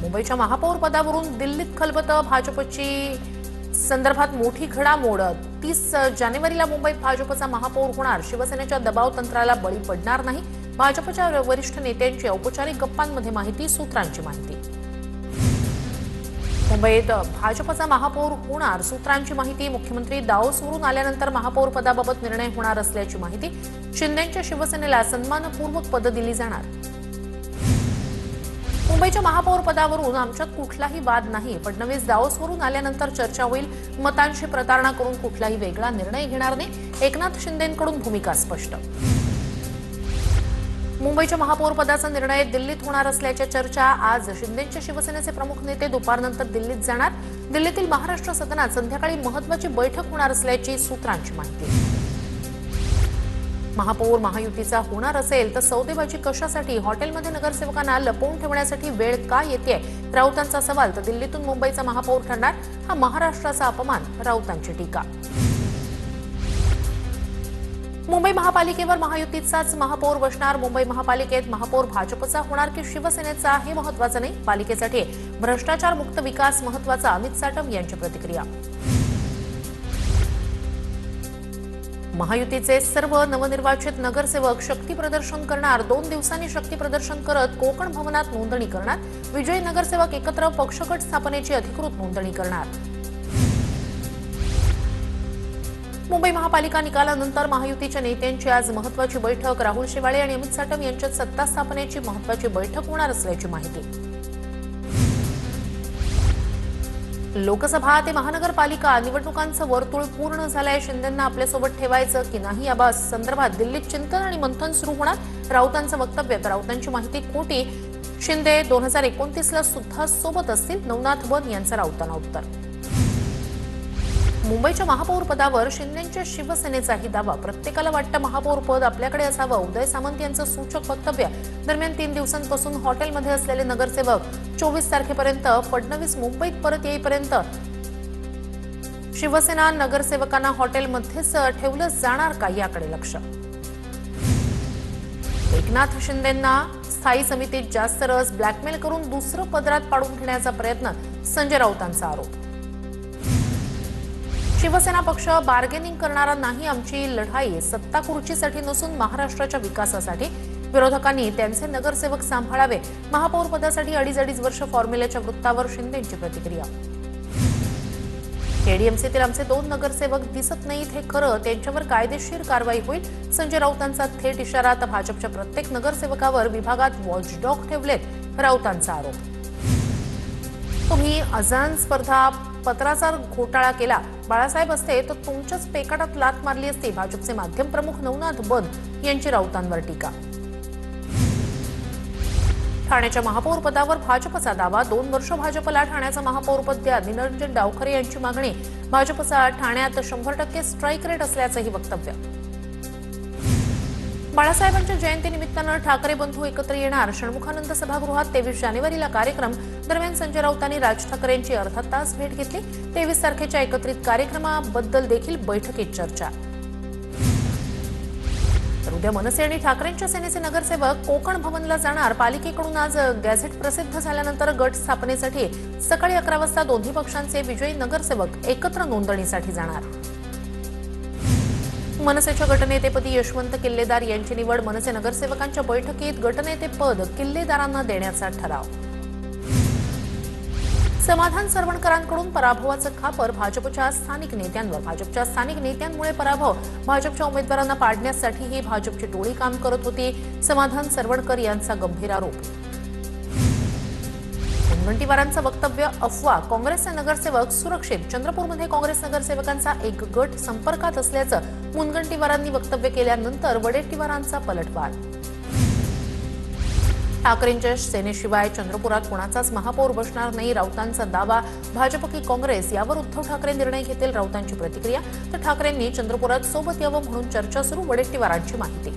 मुंबईच्या महापौर पदावरून दिल्लीत खलबतं भाजपची संदर्भात मोठी घडामोड। 30 जानेवारीला मुंबईत भाजपचा महापौर होणार। शिवसेनेच्या दबाव तंत्राला बळी पडणार नाही। भाजपच्या वरिष्ठ नेत्यांची औपचारिक गप्पांमध्ये माहिती, सूत्रांची माहिती। मुंबईत भाजपचा महापौर होणार, सूत्रांची माहिती। मुख्यमंत्री दाओसवरून आल्यानंतर महापौर पदाबाबत निर्णय होणार असल्याची माहिती। शिंदेंच्या शिवसेनेला सन्मानपूर्वक पद दिली जाणार। मुंबईच्या महापौर पदावरून आमच्यात कुठलाही वाद नाही। फडणवीस दाओसवरून आल्यानंतर चर्चा होईल। मतांशी प्रतारणा करून कुठलाही वेगळा निर्णय घेणार नाही। एकनाथ शिंदेंकडून भूमिका स्पष्ट। मुंबईच्या महापौर पदाचा निर्णय दिल्लीत होणार असल्याच्या चर्चा। आज शिंदेंच्या शिवसेनेचे प्रमुख नेते दुपारनंतर दिल्लीत जाणार। दिल्लीतील महाराष्ट्र सदनात संध्याकाळी महत्त्वाची बैठक होणार असल्याची सूत्रांची माहिती। महापौर महायुतीचा होणार असेल तर सौदेबाजी कशासाठी? हॉटेलमध्ये नगरसेवकांना लपवून ठेवण्यासाठी वेळ का येतेय? राऊतांचा सवाल। तर दिल्लीतून मुंबईचा महापौर ठरणार हा महाराष्ट्राचा अपमान, राऊतांची टीका। मुंबई महापालिकेवर महायुतीचाच महापौर बसणार। मुंबई महापालिकेत महापौर भाजपचा होणार की शिवसेनेचा हे महत्त्वाचं नाही। पालिकेसाठी भ्रष्टाचार मुक्त विकास महत्त्वाचा, अमित साटम यांची प्रतिक्रिया। महायुतीचे सर्व नवनिर्वाचित नगरसेवक शक्ती प्रदर्शन करणार। 2 दिवसांनी शक्ती प्रदर्शन करत कोकण भवनात नोंदणी करणार। विजयी नगरसेवक एकत्र पक्षगट स्थापनेची अधिकृत नोंदणी करणार। मुंबई महापालिका निकालानंतर महायुतीच्या नेत्यांची आज महत्त्वाची बैठक। राहुल शेवाळे आणि अमित साटम यांच्यात सत्ता स्थापनेची महत्त्वाची बैठक होणार असल्याची माहिती। लोकसभा ते महानगरपालिका निवडणुकांचं वर्तुळ पूर्ण झालंय। शिंदेंना आपल्यासोबत ठेवायचं की नाही या संदर्भात दिल्लीत चिंतन आणि मंथन सुरू होणार। राऊतांचं वक्तव्य। तर राऊतांची माहिती खोटी। शिंदे 2029ला सुद्धा सोबत असतील, नवनाथ बन यांचं राऊतांना उत्तर। मुंबईच्या महापौर पदावर शिंदेंच्या शिवसेनेचाही दावा। प्रत्येकाला वाटतं महापौर पद आपल्याकडे असावं, उदय सामंत यांचं सूचक वक्तव्य। दरम्यान 3 दिवसांपासून हॉटेलमध्ये असलेले नगरसेवक 24 तारखेपर्यंत फडणवीस मुंबईत परत येईपर्यंत शिवसेना नगरसेवकांना हॉटेलमध्येच ठेवलं जाणार का याकडे लक्ष। एकनाथ शिंदेंना स्थायी समितीत जास्त रस, ब्लॅकमेल करून दुसरं पदरात पाडून घेण्याचा प्रयत्न, संजय राऊतांचा आरोप। शिवसेना पक्ष बार्गेनिंग करणारा नाही। आमची लढाई सत्ता खुर्चीसाठी नसून महाराष्ट्राच्या विकासासाठी। विरोधकांनी त्यांचे नगरसेवक सांभाळावे। महापौर पदासाठी 2.5 वर्ष फॉर्म्युल्याच्या वृत्तावर शिंदेंची प्रतिक्रिया। केडीएमसीतील आमचे 2 नगरसेवक दिसत नाहीत हे खरं, त्यांच्यावर कायदेशीर कारवाई होईल। संजय राऊतांचा थेट इशारा। तर भाजपच्या प्रत्येक नगरसेवकावर विभागात वॉचडॉग ठेवलेत, राऊतांचा आरोप। तुम्ही अजान स्पर्धा पत्राचा घोटाळा केला, बाळासाहेब असते तर तुमच्याच पेकाटात लाथ मारली असती। भाजपचे माध्यम प्रमुख नवनाथ बन यांची राऊतांवर टीका। ठाण्याच्या महापौर पदावर भाजपचा दावा। 2 वर्ष भाजपला ठाण्याचं महापौरपद द्या, निरंजन डावखरे यांची मागणी। भाजपचा ठाण्यात 100% स्ट्राईक रेट असल्याचंही वक्तव्य। बाळासाहेबांच्या जयंतीनिमित्तानं ठाकरे बंधू एकत्र येणार। षण्मुखानंद सभागृहात 23 जानेवारीला कार्यक्रम। दरम्यान संजय राऊतांनी राज ठाकरेंची अर्धा तास भेट घेतली। 23 तारखेच्या एकत्रित कार्यक्रमाबद्दल देखील बैठकीत चर्चा। तर उद्या मनसे आणि ठाकरेंच्या सेनेचे नगरसेवक कोकण भवनला जाणार। पालिकेकडून आज गॅझेट प्रसिद्ध झाल्यानंतर गट स्थापनेसाठी सकाळी 11 वाजता दोन्ही पक्षांचे विजयी नगरसेवक एकत्र नोंदणीसाठी जाणार। मनसेच्या गटनेतेपदी यशवंत किल्लेदार यांची निवड। मनसे नगरसेवकांच्या बैठकीत गटनेतेपद किल्लेदारांना देण्याचा ठराव। समाधान सरवणकरांकडून पराभवाचं खापर भाजपच्या स्थानिक नेत्यांवर। भाजपच्या स्थानिक नेत्यांमुळे पराभव। भाजपच्या उमेदवारांना पाडण्यासाठी ही भाजपची टोळी काम करत होती, समाधान सरवणकर यांचा गंभीर आरोप। मुनगंटीवारांचं वक्तव्य अफवा। काँग्रेसचे नगरसेवक सुरक्षित। चंद्रपूरमध्ये काँग्रेस नगरसेवकांचा एक गट संपर्कात असल्याचं मुनगंटीवारांनी वक्तव्य केल्यानंतर वडेट्टीवारांचा पलटवार। ठाकरेंच्या सेनेशिवाय चंद्रपुरात कोणाचाच महापौर बसणार नाही, राऊतांचा दावा। भाजप की काँग्रेस यावर उद्धव ठाकरे निर्णय घेतील, राऊतांची प्रतिक्रिया। तर ठाकरेंनी चंद्रपुरात सोबत यावं म्हणून चर्चा सुरू, वडेट्टीवारांची माहिती।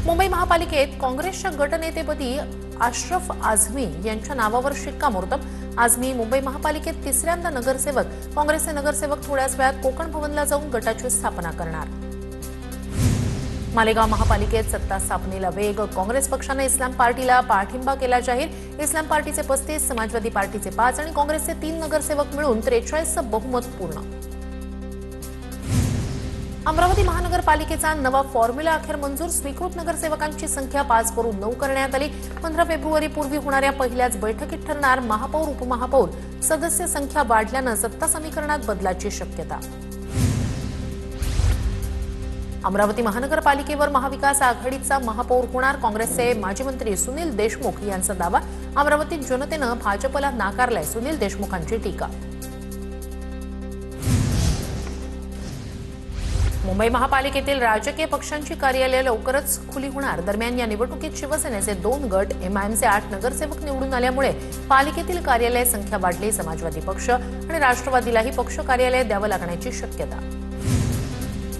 मुंबई महापालिकेत काँग्रेसच्या गटनेतेपदी अशरफ आझमी यांच्या नावावर शिक्कामोर्तब। आझमी मुंबई महापालिकेत 3ऱ्यांदा नगरसेवक। काँग्रेसचे नगरसेवक थोड्याच वेळात कोकण भवनला जाऊन गटाची स्थापना करणार। मालेगाव महापालिकेत सत्ता स्थापनेला वेग. काँग्रेस पक्षाने इस्लाम पार्टीला पाठिंबा केला जाहीर. इस्लाम पार्टीचे 35, समाजवादी पार्टीचे 5 आणि काँग्रेसचे 3 नगरसेवक मिळून 43चं बहुमत पूर्ण. अमरावती महानगरपालिकेचा नवा फॉर्म्युला अखेर मंजूर. स्वीकृत नगरसेवकांची संख्या 5 करून 9 करण्यात आली. 15 फेब्रुवारीपूर्वी होणाऱ्या पहिल्याच बैठकीत ठरणार महापौर उपमहापौर. सदस्य संख्या वाढल्यानं सत्ता समीकरणात बदलाची शक्यता. अमरावती महानगरपालिकेवर महाविकास आघाडीचा महापौर होणार. काँग्रेसचे माजी मंत्री सुनील देशमुख यांचा दावा. अमरावतीत जनतेनं भाजपला नाकारलाय. सुनील देशमुखांची टीका. मुंबई महापालिकेतील राजकीय पक्षांची कार्यालये लवकरच खुली होणार. दरम्यान या निवडणुकीत शिवसेनेचे 2 गट, एमआयएमचे 8 नगरसेवक निवडून आल्यामुळे पालिकेतील कार्यालय संख्या वाढली. समाजवादी पक्ष आणि राष्ट्रवादीलाही पक्ष कार्यालय द्यावं लागण्याची शक्यता.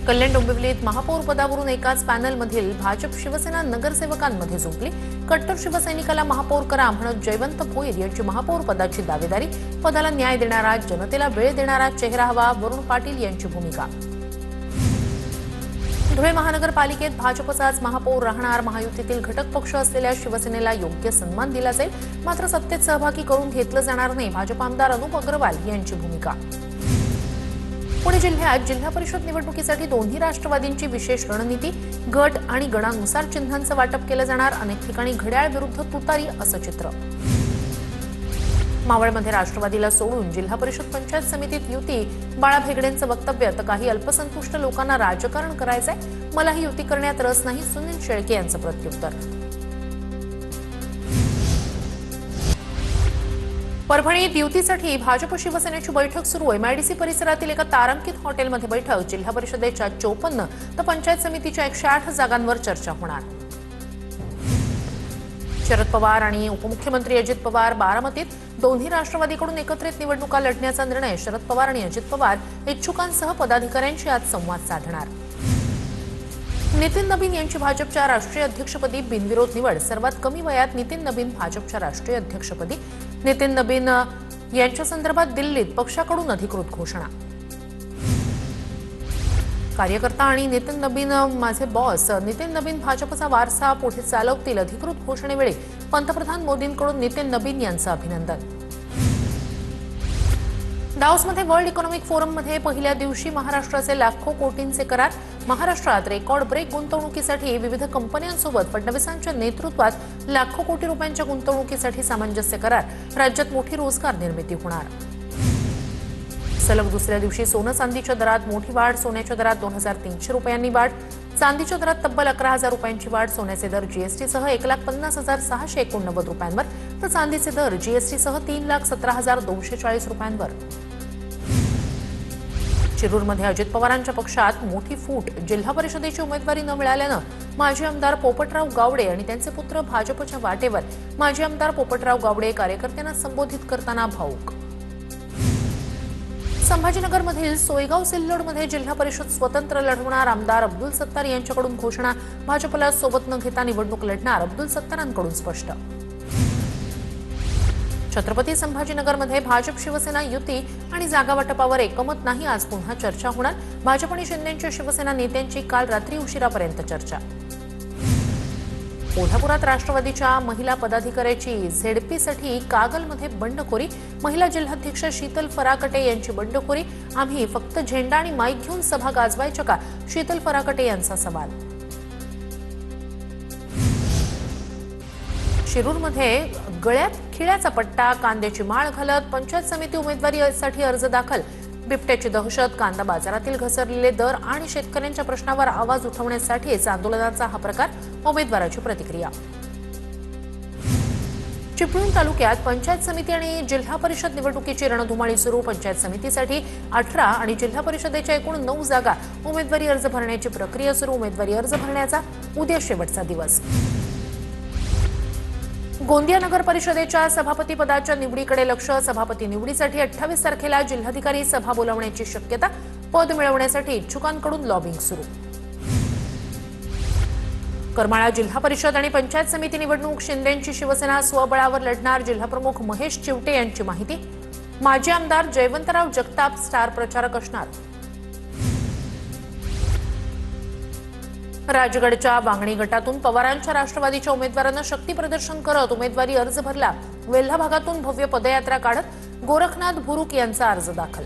कल्याण डोंबिवलीत महापौर पदावरून एकाच पॅनलमधील भाजप शिवसेना नगरसेवकांमध्ये जुंपली. कट्टर शिवसैनिकाला महापौर करा म्हणत जयवंत भोईर यांची महापौर पदाची दावेदारी. पदाला न्याय देणारा, जनतेला वेळ देणारा चेहरा हवा. वरुण पाटील यांची भूमिका. धुळे महानगरपालिकेत भाजपचाच महापौर राहणार. महायुतीतील घटक पक्ष असलेल्या शिवसेनेला योग्य सन्मान दिला जाईल, मात्र सत्तेत सहभागी करून घेतलं जाणार नाही. भाजप आमदार अनुप अग्रवाल यांची भूमिका. पुणे जिल्ह्यात जिल्हा परिषद निवडणुकीसाठी दोन्ही राष्ट्रवादींची विशेष रणनीती. गट आणि गणानुसार चिन्हांचं वाटप केलं जाणार. अनेक ठिकाणी घड्याळ विरुद्ध तुतारी असं चित्र. मावळमध्ये राष्ट्रवादीला सोडून जिल्हा परिषद पंचायत समितीत युती. बाळा भेगडेंचं वक्तव्य. तर काही अल्पसंतुष्ट लोकांना राजकारण करायचंय, मलाही युती करण्यात रस नाही. सुनील शेळके यांचं प्रत्युत्तर. परभणीत युतीसाठी भाजप शिवसेनेची बैठक सुरू. एमआयडीसी परिसरातील एका तारांकित हॉटेलमध्ये बैठक. जिल्हा परिषदेच्या 54 तर पंचायत समितीच्या 108 जागांवर चर्चा होणार. शरद पवार आणि उपमुख्यमंत्री अजित पवार बारामतीत. दोन्ही राष्ट्रवादीकडून एकत्रित निवडणुका लढण्याचा निर्णय. शरद पवार आणि अजित पवार इच्छुकांसह पदाधिकाऱ्यांशी आज संवाद साधणार. नितीन नबीन यांची भाजपच्या राष्ट्रीय अध्यक्षपदी बिनविरोध निवड. सर्वात कमी वयात नितीन नबीन भाजपच्या राष्ट्रीय अध्यक्षपदी. नितीन नबीन यांच्या संदर्भात दिल्लीत पक्षाकडून अधिकृत घोषणा. कार्यकर्ता आणि नितीन नबीन माझे बॉस. नितीन नबीन भाजपचा वारसा पुढे चालवतील. अधिकृत घोषणेवेळी पंतप्रधान मोदींकडून नितीन नबीन यांचं अभिनंदन. दाओसमध्ये वर्ल्ड इकॉनॉमिक फोरममध्ये पहिल्या दिवशी महाराष्ट्राचे लाखो कोटींचे करार. महाराष्ट्रात रेकॉर्ड ब्रेक गुंतवणुकीसाठी विविध कंपन्यांसोबत फडणवीसांच्या नेतृत्वात लाखो कोटी रुपयांच्या गुंतवणुकीसाठी सामंजस्य करार. राज्यात मोठी रोजगार निर्मिती होणार. सलग दुसऱ्या दिवशी सोनं चांदीच्या दरात मोठी वाढ. सोन्याच्या दरात 2300 रुपयांनी वाढ. चांदीच्या दरात तब्बल 11,000 रुपयांची वाढ. सोन्याचे दर जीएसटीसह 1,50,689 रुपयांवर तर चांदीचे दर जीएसटीसह 3,17,240 रुपयांवर. शिरूरमध्ये अजित पवारांच्या पक्षात मोठी फूट. जिल्हा परिषदेची उमेदवारी न मिळाल्यानं माजी आमदार पोपटराव गावडे आणि त्यांचे पुत्र भाजपच्या वाटेवर. माजी आमदार पोपटराव गावडे कार्यकर्त्यांना संबोधित करताना भाऊक. संभाजीनगरमधील सोयगाव सिल्लोडमध्ये जिल्हा परिषद स्वतंत्र लढवणार. आमदार अब्दुल सत्तार यांच्याकडून घोषणा. भाजपला सोबत न घेता निवडणूक लढणार. अब्दुल सत्तारांकडून स्पष्ट. छत्रपती संभाजीनगरमध्ये भाजप शिवसेना युती आणि जागा वाटपावर एकमत नाही. आज पुन्हा चर्चा होणार. भाजप आणि शिंदेच्या शिवसेना नेत्यांची काल रात्री उशिरापर्यंत चर्चा. कोल्हापुरात राष्ट्रवादीच्या महिला पदाधिकाऱ्याची झेडपीसाठी कागलमध्ये बंडखोरी. महिला जिल्हाध्यक्ष शीतल फराकटे यांची बंडखोरी. आम्ही फक्त झेंडा आणि माईक घेऊन सभा गाजवायच्या का? शीतल फराकटे यांचा सवाल. शिरूरमध्ये गळ्यात खिळ्याचा पट्टा, कांद्याची माळ घालत पंचायत समिती उमेदवारीसाठी अर्ज दाखल. बिबट्याची दहशत, कांदा बाजारातील घसरलेले दर आणि शेतकऱ्यांच्या प्रश्नावर आवाज उठवण्यासाठीच आंदोलनाचा हा प्रकार. उमेदवाराची प्रतिक्रिया. चिपळूण तालुक्यात पंचायत समिती आणि जिल्हा परिषद निवडणुकीची रणधुमाळी सुरू. पंचायत समितीसाठी 18 आणि जिल्हा परिषदेच्या एकूण 9 जागा. उमेदवारी अर्ज भरण्याची प्रक्रिया सुरू. उमेदवारी अर्ज भरण्याचा उद्या शेवटचा दिवस. गोंदिया नगर परिषदेच्या सभापती पदाच्या निवडीकडे लक्ष. सभापती निवडीसाठी 28 तारखेला जिल्हाधिकारी सभा बोलावण्याची शक्यता. पद मिळवण्यासाठी इच्छुकांकडून लॉबिंग सुरू. करमाळा जिल्हा परिषद आणि पंचायत समिती निवडणूक. शिंदेची शिवसेना स्वबळावर लढणार. जिल्हाप्रमुख महेश चिवटे यांची माहिती. माजी आमदार जयवंतराव जगताप स्टार प्रचारक असणार. राजगडच्या वांगणी गटातून पवारांच्या राष्ट्रवादीच्या उमेदवारांना शक्ती प्रदर्शन करत उमेदवारी अर्ज भरला। वेल्हा भागातून भव्य पदयात्रा काढत गोरखनाथ भुरुक यांचा अर्ज दाखल।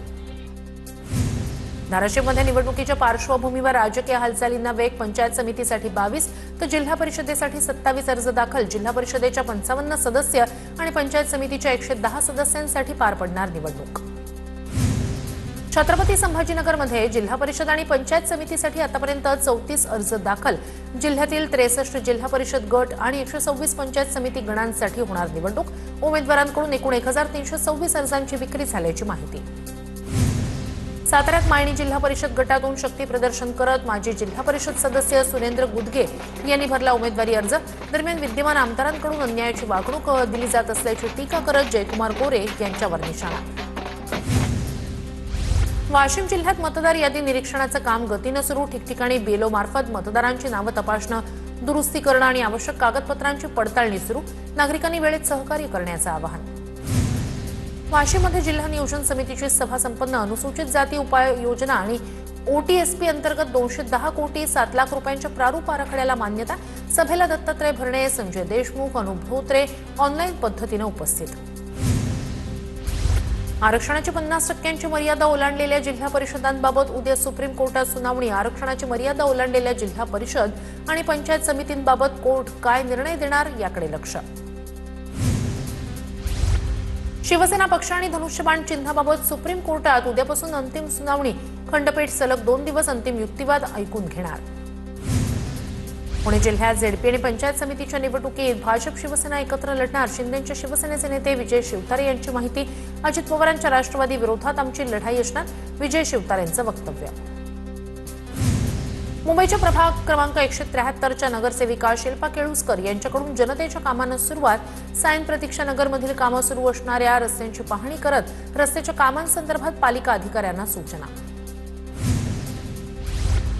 धाराशिवमध्ये निवडणुकीच्या पार्श्वभूमीवर राजकीय हालचालींना वेग। पंचायत समितीसाठी 22 तर जिल्हा परिषदेसाठी 27 अर्ज दाखल। जिल्हा परिषदेच्या 55 सदस्य आणि पंचायत समितीच्या 110 सदस्यांसाठी पार पडणार निवडणूक। छत्रपती संभाजीनगरमध्ये जिल्हा परिषद आणि पंचायत समितीसाठी आतापर्यंत 34 अर्ज दाखल। जिल्ह्यातील 63 जिल्हा परिषद गट आणि 126 पंचायत समिती गणांसाठी होणार निवडणूक। उमेदवारांकडून एकूण 1326 अर्जांची विक्री झाल्याची माहिती। साताऱ्यात मायणी जिल्हा परिषद गटातून शक्ती प्रदर्शन करत माजी जिल्हा परिषद सदस्य सुरेंद्र गुदगे यांनी भरला उमेदवारी अर्ज। दरम्यान विद्यमान आमदारांकडून अन्यायाची वागणूक दिली जात असल्याची टीका करत जयकुमार गोरे यांच्यावर निशाणा। वाशिम जिल्ह्यात मतदार यादी निरीक्षणाचं काम गतीनं सुरू। ठिकठिकाणी बीएलओ मार्फत मतदारांची नावं तपासणं, दुरुस्ती करणं आणि आवश्यक कागदपत्रांची पडताळणी सुरू। नागरिकांनी वेळेत सहकार्य करण्याचं आवाहन। वाशिममध्ये जिल्हा नियोजन समितीची सभा संपन्न। अनुसूचित जाती उपाय योजना आणि ओटीएसपी अंतर्गत 210 कोटी 7 लाख रुपयांच्या प्रारूप आराखड्याला मान्यता। सभेला दत्तात्रय भरणे, संजय देशमुख, अनूप धोत्रे ऑनलाईन पद्धतीनं उपस्थित। आरक्षणाची 50% मर्यादा ओलांडलेल्या जिल्हा परिषदांबाबत उद्या सुप्रीम कोर्टात सुनावणी। आरक्षणाची मर्यादा ओलांडलेल्या जिल्हा परिषद आणि पंचायत समितींबाबत कोर्ट काय निर्णय देणार याकडे लक्ष। शिवसेना पक्ष आणि धनुष्यबाण चिन्हाबाबत सुप्रीम कोर्टात उद्यापासून अंतिम सुनावणी। खंडपीठ सलग 2 दिवस अंतिम युक्तिवाद ऐकून घेणार। पुणे जिल्ह्यात झेडपी आणि पंचायत समितीच्या निवडणुकीत भाजप शिवसेना एकत्र लढणार। शिंदेच्या शिवसेनेचे नेते विजय शिवतारे यांची माहिती। अजित पवारांच्या राष्ट्रवादी विरोधात आमची लढाई असणार, विजय शिवतारेंचं वक्तव्य। मुंबईच्या प्रभाग क्रमांक 173च्या नगरसेविका शिल्पा केळुसकर यांच्याकडून जनतेच्या कामांना सुरुवात। सायन प्रतीक्षा नगरमधील कामं सुरू असणाऱ्या रस्त्यांची पाहणी करत रस्त्याच्या कामांसंदर्भात पालिका अधिकाऱ्यांना सूचना।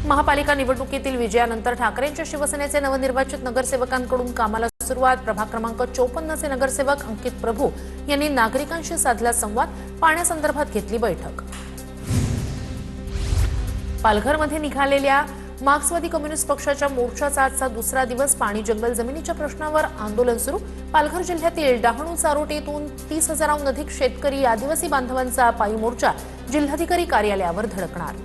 महापालिका निवडणुकीतील विजयानंतर ठाकरेंच्या शिवसेनेचे नवनिर्वाचित नगरसेवकांकडून कामाला सुरुवात। प्रभाग क्रमांक 54चे नगरसेवक अंकित प्रभू यांनी नागरिकांशी साधला संवाद। पाण्यासंदर्भात घेतली बैठक। पालघरमध्ये निघालेल्या मार्क्सवादी कम्युनिस्ट पक्षाच्या मोर्चाचा आजचा दुसरा दिवस। पाणी जंगल जमिनीच्या प्रश्नावर आंदोलन सुरू। पालघर जिल्ह्यातील डहाणू चारोटीतून 30,000हून अधिक शेतकरी आदिवासी बांधवांचा पायी मोर्चा जिल्हाधिकारी कार्यालयावर धडकणार।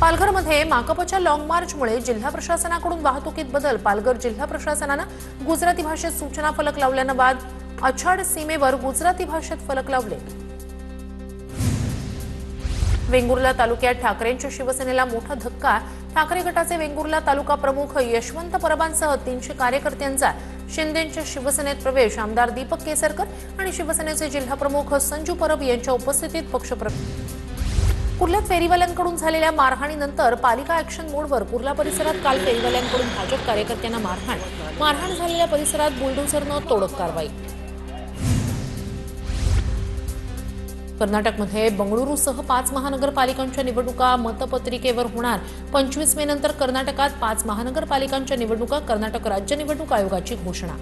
पालघरमध्ये माकपच्या लॉंग मार्चमुळे जिल्हा प्रशासनाकडून वाहतुकीत बदल। पालघर जिल्हा प्रशासनानं गुजराती भाषेत सूचना फलक लावल्यानं वाद। अछाड सीमेवर गुजराती भाषेत फलक लावले। वेंगुर्ला तालुक्यात ठाकरेंच्या शिवसेनेला मोठा धक्का। ठाकरे गटाचे वेंगुर्ला तालुका प्रमुख यशवंत परबांसह 300 कार्यकर्त्यांचा शिंदेच्या शिवसेनेत प्रवेश। आमदार दीपक केसरकर आणि शिवसेनेचे जिल्हा प्रमुख संजू परब यांच्या उपस्थितीत पक्षप्रवेश। कुर्ल्यात फेरीवाल्यांकडून झालेल्या मारहाणीनंतर पालिका ॲक्शन मोडवर। कुर्ला परिसरात काल फेरीवाल्यांकडून भाजप कार्यकर्त्यांना मारहाण झालेल्या परिसरात बुलडोझरनं तोडक कारवाई। कर्नाटकमध्ये बंगळुरूसह 5 महानगरपालिकांच्या निवडणुका मतपत्रिकेवर होणार। 25 मे नंतर कर्नाटकात 5 महानगरपालिकांच्या निवडणुका। कर्नाटक राज्य निवडणूक आयोगाची घोषणा।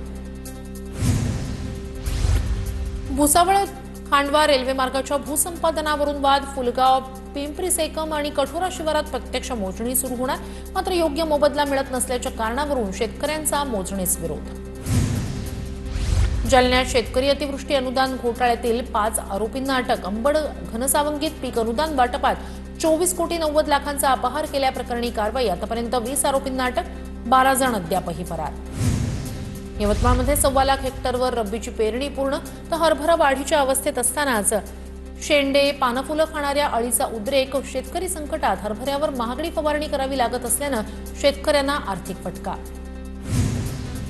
भुसावळ खांडवा रेल्वे मार्गाच्या भूसंपादनावरून वाद। फुलगाव, पिंपरी सेकम आणि कठोरा शिवारात प्रत्यक्ष मोजणी सुरू होणार, मात्र योग्य मोबदला मिळत नसल्याच्या कारणावरून शेतकऱ्यांचा मोजणीस विरोध। जालन्यात शेतकरी अतिवृष्टी अनुदान घोटाळ्यातील 5 आरोपींना अटक। अंबड घनसावंगीत पीक अनुदान वाटपात 24 कोटी 90 लाखांचा अपहार केल्याप्रकरणी कारवाई। आतापर्यंत 20 आरोपींना अटक, 12 जण अद्यापही फरार। यवतमाळमध्ये 1.25 लाख हेक्टरवर रब्बीची पेरणी पूर्ण, तर हरभरा वाढीच्या अवस्थेत असतानाच शेंडे, पानफुलं खाणाऱ्या अळीचा उद्रेक। शेतकरी संकटात, हरभऱ्यावर महागडी फवारणी करावी लागत असल्यानं शेतकऱ्यांना आर्थिक फटका।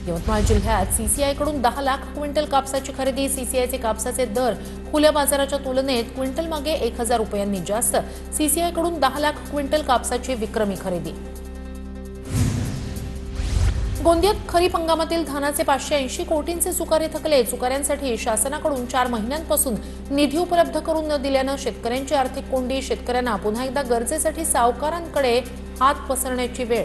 यवतमाळ जिल्ह्यात सीसीआयकडून 10 लाख क्विंटल कापसाची खरेदी। सीसीआयचे कापसाचे दर खुल्या बाजाराच्या तुलनेत क्विंटल मागे 1,000 रुपयांनी जास्त। सीसीआयकडून 10 लाख क्विंटल कापसाची विक्रमी खरेदी। गोंदियात खरीप हंगामातील धानाचे 580 कोटींचे चुकारे थकले। चुकाऱ्यांसाठी शासनाकडून 4 महिन्यांपासून निधी उपलब्ध करून न दिल्यानं शेतकऱ्यांची आर्थिक कोंडी। शेतकऱ्यांना पुन्हा एकदा गरजेसाठी सावकारांकडे हात पसरण्याची वेळ।